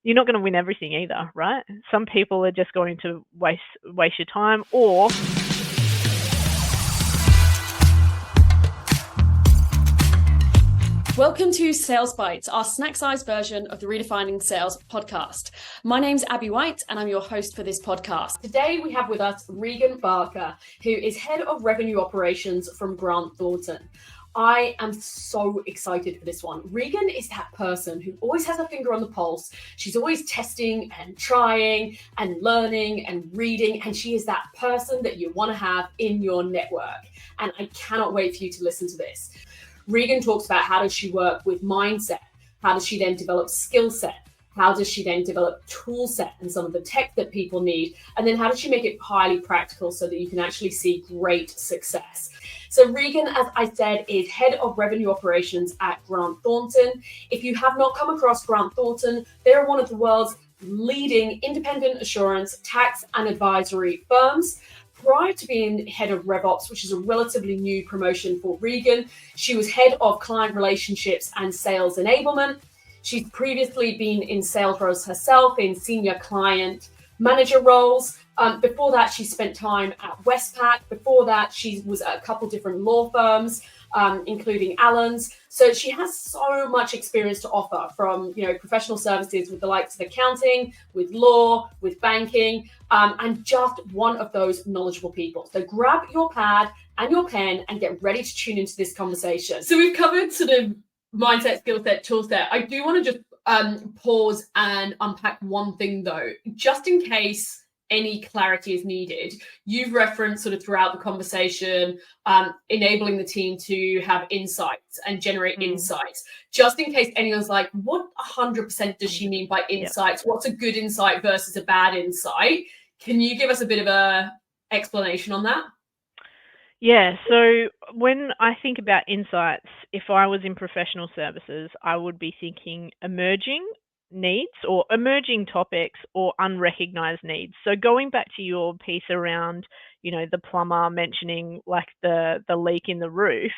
you're not going to win everything either, right? Some people are just going to waste your time, or Welcome to Sales Bites, our snack-sized version of the Redefining Sales podcast. My name's Abby White, and I'm your host for this podcast. Today, we have with us Regan Barker, who is Head of Revenue Operations from Grant Thornton. I am so excited for this one. Regan is that person who always has her finger on the pulse. She's always testing and trying and learning and reading, and she is that person that you want to have in your network. And I cannot wait for you to listen to this. Regan talks about how does she work with mindset, how does she then develop skill set, how does she then develop tool set and some of the tech that people need, and then how does she make it highly practical so that you can actually see great success. So Regan, as I said, is Head of Revenue Operations at Grant Thornton. If you have not come across Grant Thornton, they're one of the world's leading independent assurance, tax and advisory firms. Prior to being head of RevOps, which is a relatively new promotion for Regan, she was head of client relationships and sales enablement. She's previously been in sales roles herself in senior client manager roles. Before that, she spent time at Westpac. Before that, she was at a couple different law firms, including Allen's. So she has so much experience to offer from, professional services with the likes of accounting, with law, with banking, and just one of those knowledgeable people. So grab your pad and your pen and get ready to tune into this conversation. So we've covered sort of mindset, skill set, tool set. I do want to just pause and unpack one thing though, just in case any clarity is needed. You've referenced sort of throughout the conversation, enabling the team to have insights and generate insights. Just in case anyone's like, what 100% does she mean by insights? What's a good insight versus a bad insight? Can you give us a bit of a explanation on that? Yeah, so when I think about insights, if I was in professional services, I would be thinking emerging needs or emerging topics or unrecognized needs. So going back to your piece around, the plumber mentioning like the leak in the roof,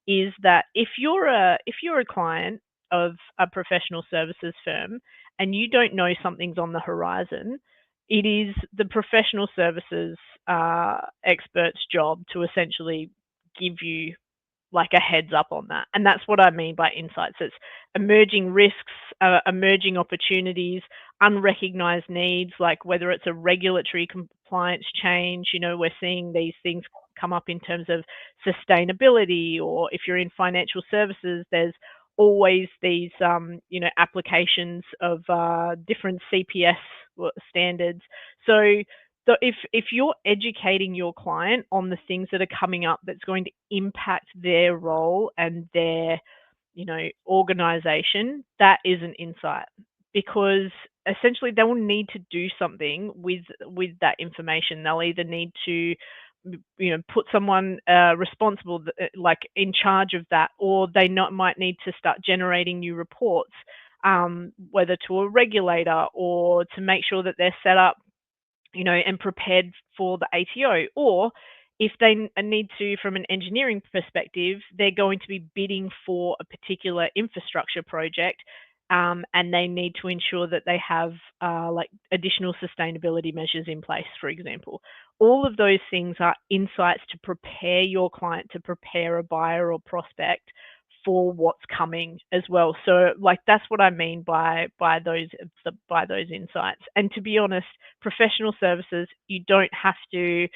is that if you're a client of a professional services firm and you don't know something's on the horizon, it is the professional services expert's job to essentially give you like a heads up on that. And that's what I mean by insights. It's emerging risks, emerging opportunities, unrecognized needs, like whether it's a regulatory compliance change, we're seeing these things come up in terms of sustainability, or if you're in financial services, there's always these, applications of different CPS standards. So if you're educating your client on the things that are coming up that's going to impact their role and their, organization, that is an insight, because essentially they will need to do something with that information. They'll either need to, put someone responsible, like in charge of that, or they might need to start generating new reports, whether to a regulator or to make sure that they're set up and prepared for the ATO, or if they need to, from an engineering perspective, they're going to be bidding for a particular infrastructure project, and they need to ensure that they have like additional sustainability measures in place, for example. All of those things are insights to prepare your client, to prepare a buyer or prospect for what's coming as well. So like that's what I mean by those insights. And to be honest, professional services, you don't have to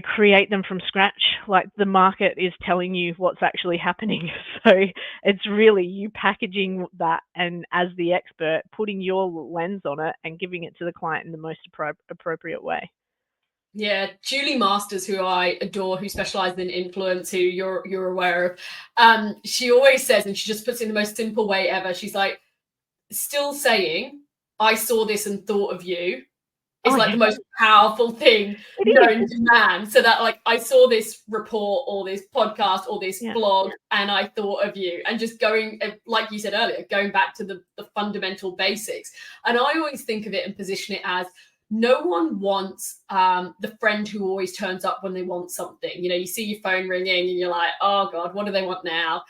create them from scratch. Like the market is telling you what's actually happening. So it's really you packaging that and as the expert putting your lens on it and giving it to the client in the most appropriate way. Yeah, Julie Masters, who I adore, who specializes in influence, who you're aware of, she always says, and she just puts it in the most simple way ever, she's like, still saying, I saw this and thought of you, is the most powerful thing known to man. So that like, I saw this report or this podcast or this blog and I thought of you, and just going, like you said earlier, going back to the fundamental basics. And I always think of it and position it as, no one wants the friend who always turns up when they want something. You see your phone ringing and you're like, oh God, what do they want now?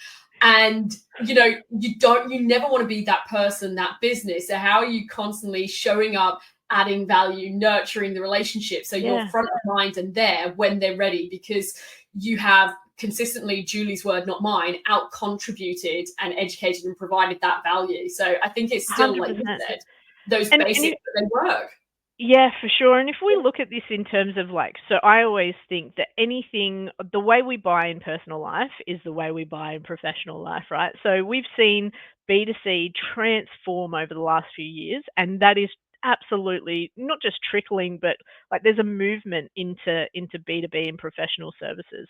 And, you never want to be that person, that business. So how are you constantly showing up, adding value, nurturing the relationship? So you're front of mind and there when they're ready, because you have consistently, Julie's word, not mine, out contributed and educated and provided that value. So I think it's still, 100%. like you said, those basics, but they work. Yeah, for sure. And if we look at this in terms of so I always think that the way we buy in personal life is the way we buy in professional life, right? So we've seen B2C transform over the last few years, and that is absolutely not just trickling, but there's a movement into B2B and professional services.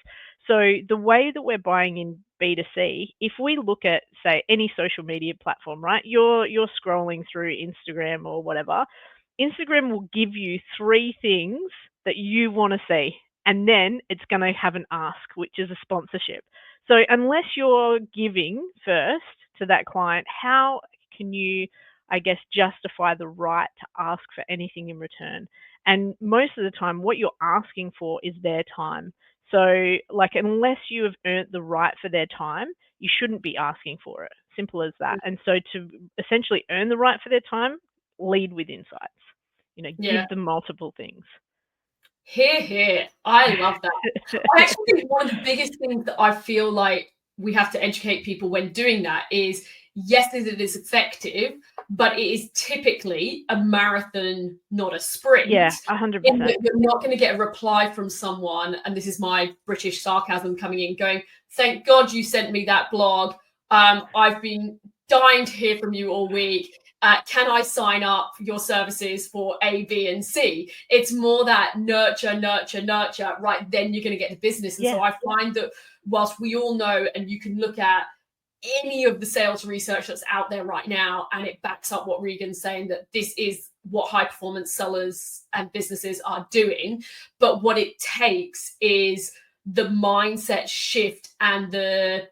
So the way that we're buying in B2C, if we look at, say, any social media platform, right? You're scrolling through Instagram or whatever. Instagram will give you 3 things that you want to see, and then it's going to have an ask, which is a sponsorship. So unless you're giving first to that client, how can you, I guess, justify the right to ask for anything in return? And most of the time, what you're asking for is their time. So unless you have earned the right for their time, you shouldn't be asking for it. Simple as that. And so to essentially earn the right for their time, lead with insights. Give them multiple things. Here. I love that. I actually think one of the biggest things that I feel like we have to educate people when doing that is, yes, it is effective, but it is typically a marathon, not a sprint. Yeah, 100%. You're not going to get a reply from someone, and this is my British sarcasm coming in, going, thank God you sent me that blog. I've been dying to hear from you all week. Can I sign up your services for A, B, and C? It's more that nurture, right? Then you're going to get the business. And so I find that whilst we all know, and you can look at any of the sales research that's out there right now, and it backs up what Regan's saying, that this is what high performance sellers and businesses are doing. But what it takes is the mindset shift and the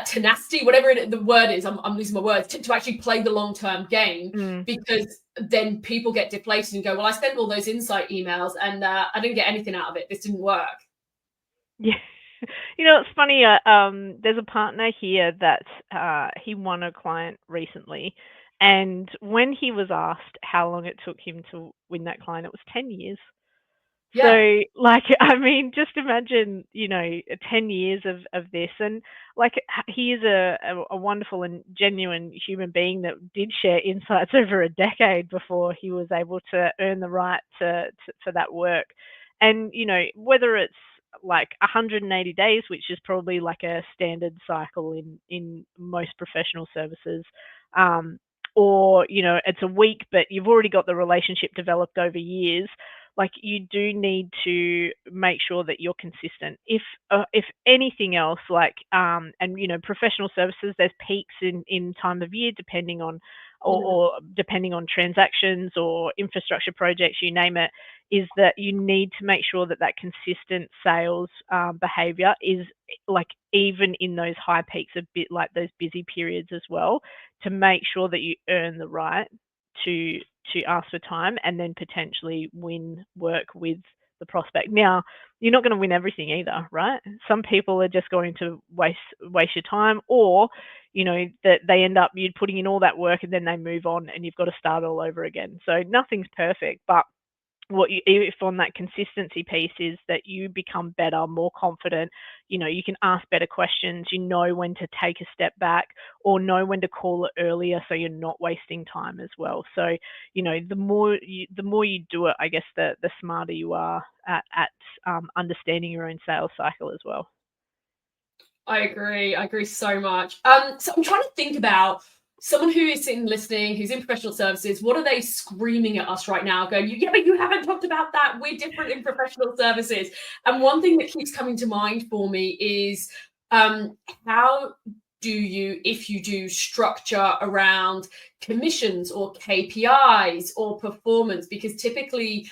tenacity, whatever the word is, I'm losing my words, to actually play the long-term game, because then people get deflated and go, well, I spent all those insight emails and I didn't get anything out of it. This didn't work. Yeah. It's funny. There's a partner here that he won a client recently. And when he was asked how long it took him to win that client, it was 10 years. Yeah. So, just imagine, 10 years of this. And he is a wonderful and genuine human being that did share insights over a decade before he was able to earn the right for that work. And, whether it's 180 days, which is probably a standard cycle in most professional services, or, it's a week, but you've already got the relationship developed over years. You do need to make sure that you're consistent. If anything else, professional services, there's peaks in time of year depending on, or depending on transactions or infrastructure projects, you name it, is that you need to make sure that consistent sales behavior is even in those high peaks, a bit like those busy periods as well, to make sure that you earn the right to ask for time and then potentially win work with the prospect. Now, you're not going to win everything either, right? Some people are just going to waste your time, or that they end up you putting in all that work and then they move on and you've got to start all over again. So nothing's perfect, but if on that consistency piece is that you become better, more confident, you can ask better questions, when to take a step back or know when to call it earlier so you're not wasting time as well. So, the more you do it, I guess the smarter you are at understanding your own sales cycle as well. I agree so much. So I'm trying to think about someone who is sitting listening, who's in professional services. What are they screaming at us right now, going, yeah, but you haven't talked about that, we're different in professional services? And one thing that keeps coming to mind for me is how do you, if you do, structure around commissions or KPIs or performance? Because typically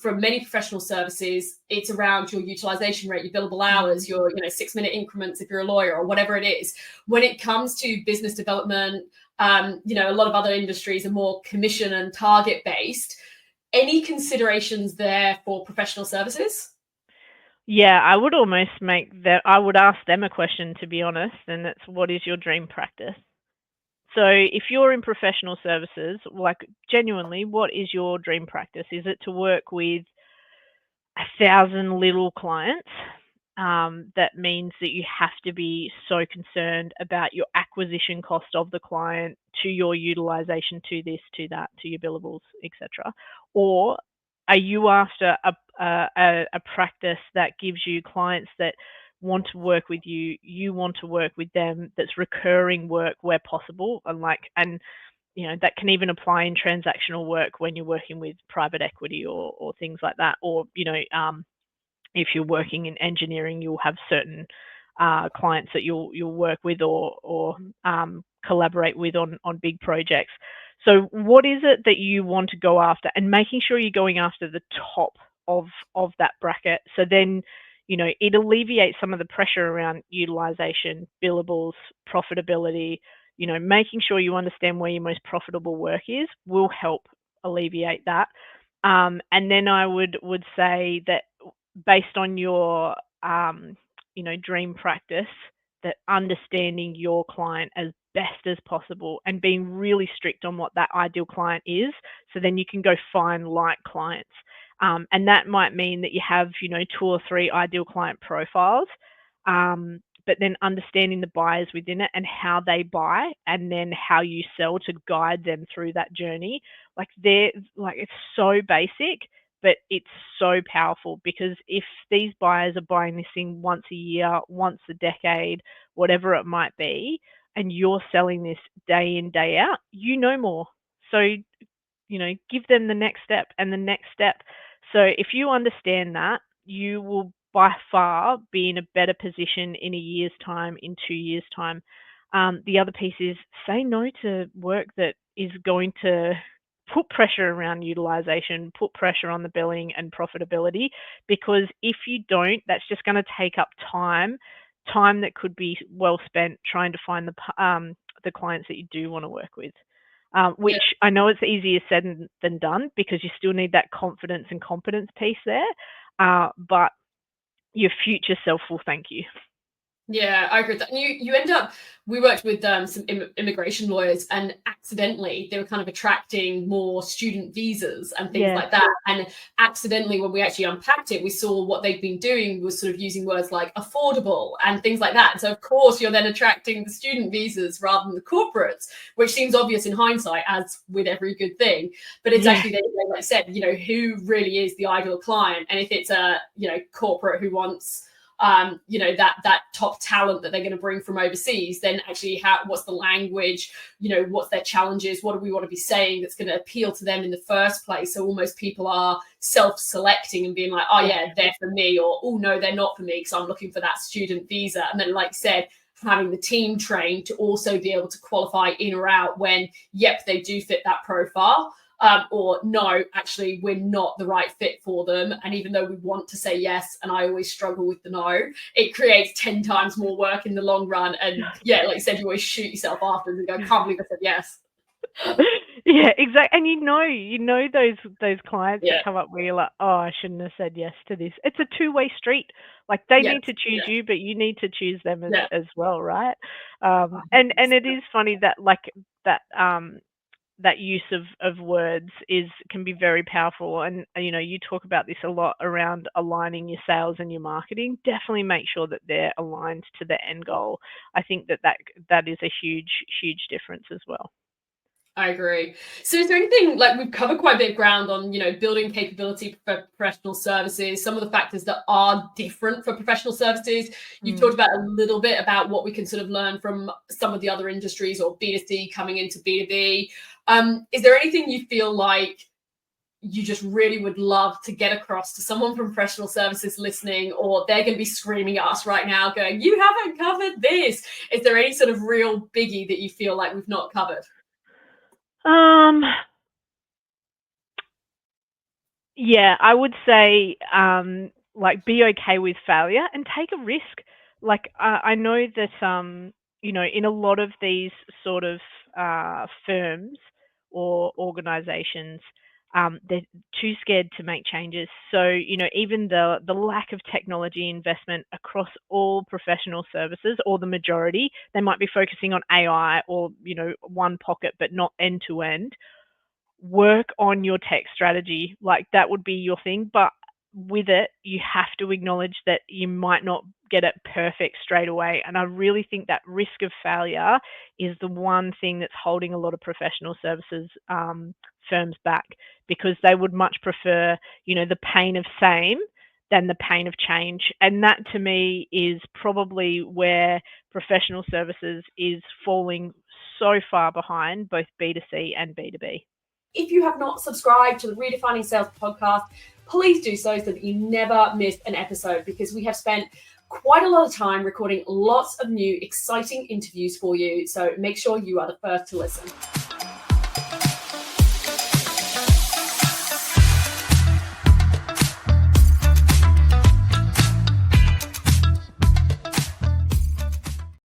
from many professional services, it's around your utilization rate, your billable hours, your 6-minute increments if you're a lawyer or whatever it is. When it comes to business development, a lot of other industries are more commission and target based. Any considerations there for professional services? Yeah, I would almost I would ask them a question, to be honest, and it's, what is your dream practice? So if you're in professional services, like, genuinely, what is your dream practice? Is it to work with 1,000 little clients? That means that you have to be so concerned about your acquisition cost of the client, to your utilization, to this, to that, to your billables, etc. Or are you after a practice that gives you clients that want to work with you, you want to work with them, that's recurring work where possible, and that can even apply in transactional work when you're working with private equity or things like that, or if you're working in engineering, you'll have certain clients that you'll work with, or collaborate with on big projects. So what is it that you want to go after, and making sure you're going after the top of that bracket. So then, it alleviates some of the pressure around utilization, billables, profitability. Making sure you understand where your most profitable work is will help alleviate that. And then I would say that, based on your dream practice, that understanding your client as best as possible and being really strict on what that ideal client is, so then you can go find like clients. And that might mean that you have, 2 or 3 ideal client profiles, but then understanding the buyers within it and how they buy, and then how you sell to guide them through that journey. It's so basic, but it's so powerful, because if these buyers are buying this thing once a year, once a decade, whatever it might be, and you're selling this day in, day out, more. So, give them the next step and the next step. So if you understand that, you will by far be in a better position in a year's time, in 2 years' time. The other piece is, say no to work that is going to put pressure around utilization, put pressure on the billing and profitability, because if you don't, that's just going to take up time that could be well spent trying to find the clients that you do want to work with. Which, Yeah. I know it's easier said than done, because you still need that confidence and competence piece there. But your future self will thank you. Yeah, I agree with that. And you end up, we worked with some immigration lawyers, and accidentally they were kind of attracting more student visas and things Yeah. like that. And accidentally, when we actually unpacked it, we saw what they'd been doing was sort of using words like affordable and things like that. And so, of course, you're then attracting the student visas rather than the corporates, which seems obvious in hindsight, as with every good thing. But it's actually, like I said, who really is the ideal client? And if it's a, corporate who wants that top talent that they're going to bring from overseas, then actually what's the language, what's their challenges, what do we want to be saying that's going to appeal to them in the first place? So almost people are self-selecting and being like, oh yeah, they're for me, or oh no, they're not for me because I'm looking for that student visa. And then, like I said, having the team trained to also be able to qualify in or out when, yep, they do fit that profile. Or no, actually, we're not the right fit for them. And even though we want to say yes, and I always struggle with the no, it creates 10 times more work in the long run. And yeah, like you said, you always shoot yourself after and go, I can't believe I said yes. Yeah, exactly. And those clients that come up where you're like, oh, I shouldn't have said yes to this. It's a two-way street. Like, they need to choose you, but you need to choose them as well, right? And it is funny that, that use of words can be very powerful. And you talk about this a lot around aligning your sales and your marketing. Definitely make sure that they're aligned to the end goal. I think that is a huge difference as well. I agree. So is there anything, like, we've covered quite a bit of ground on, building capability for professional services, some of the factors that are different for professional services. You've talked about a little bit about what we can sort of learn from some of the other industries, or B2C coming into B2B. Is there anything you feel like you just really would love to get across to someone from professional services listening, or they're going to be screaming at us right now going, you haven't covered this? Is there any sort of real biggie that you feel like we've not covered? Yeah, I would say, be okay with failure and take a risk. I know that, in a lot of these sort of firms or organizations, they're too scared to make changes. So, even the lack of technology investment across all professional services, or the majority, they might be focusing on AI or, one pocket, but not end to end. Work on your tech strategy. Like, that would be your thing. But with it, you have to acknowledge that you might not get it perfect straight away. And I really think that risk of failure is the one thing that's holding a lot of professional services firms back, because they would much prefer, the pain of same than the pain of change. And that, to me, is probably where professional services is falling so far behind both B2C and B2B. If you have not subscribed to the Redefining Sales podcast, please do so that you never miss an episode, because we have spent quite a lot of time recording lots of new exciting interviews for you. So make sure you are the first to listen.